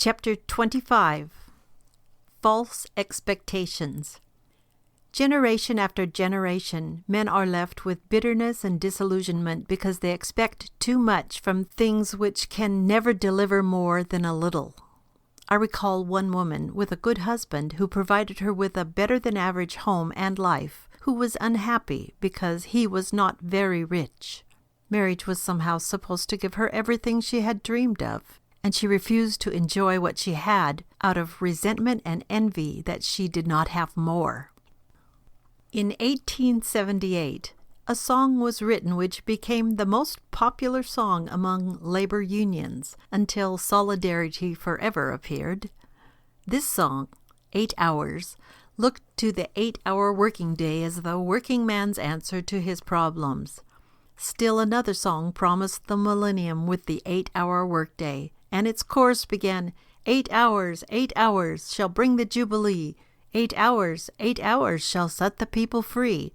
Chapter 25. False Expectations. Generation after generation, men are left with bitterness and disillusionment because they expect too much from things which can never deliver more than a little. I recall one woman with a good husband who provided her with a better-than-average home and life, who was unhappy because he was not very rich. Marriage was somehow supposed to give her everything she had dreamed of, and she refused to enjoy what she had out of resentment and envy that she did not have more. In 1878, a song was written which became the most popular song among labor unions until Solidarity Forever appeared. This song, 8 Hours, looked to the 8-hour working day as the working man's answer to his problems. Still another song promised the millennium with the 8-hour workday, and its chorus began, 8 hours shall bring the Jubilee. 8 hours shall set the people free.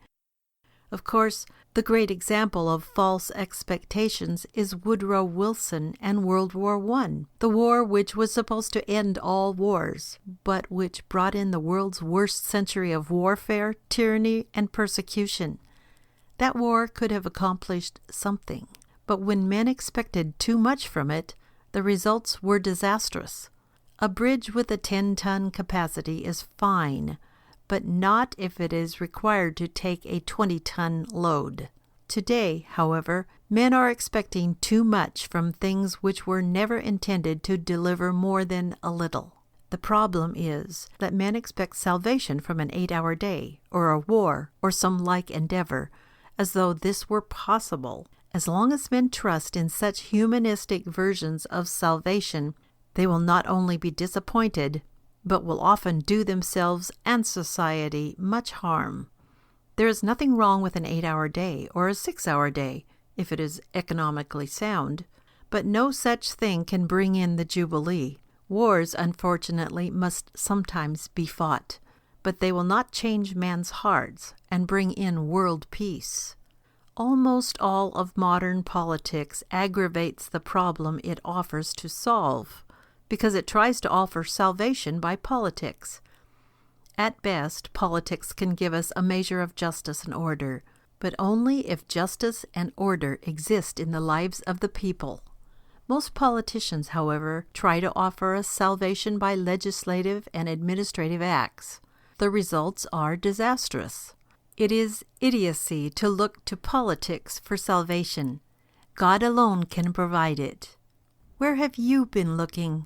Of course, the great example of false expectations is Woodrow Wilson and World War I, the war which was supposed to end all wars, but which brought in the world's worst century of warfare, tyranny, and persecution. That war could have accomplished something, but when men expected too much from it, the results were disastrous. A bridge with a 10-ton capacity is fine, but not if it is required to take a 20-ton load. Today, however, men are expecting too much from things which were never intended to deliver more than a little. The problem is that men expect salvation from an 8-hour day, or a war, or some like endeavor, as though this were possible. As long as men trust in such humanistic versions of salvation, they will not only be disappointed, but will often do themselves and society much harm. There is nothing wrong with an 8-hour day or a 6-hour day, if it is economically sound, but no such thing can bring in the Jubilee. Wars, unfortunately, must sometimes be fought, but they will not change man's hearts and bring in world peace. Almost all of modern politics aggravates the problem it offers to solve, because it tries to offer salvation by politics. At best, politics can give us a measure of justice and order, but only if justice and order exist in the lives of the people. Most politicians, however, try to offer us salvation by legislative and administrative acts. The results are disastrous. It is idiocy to look to politics for salvation. God alone can provide it. Where have you been looking?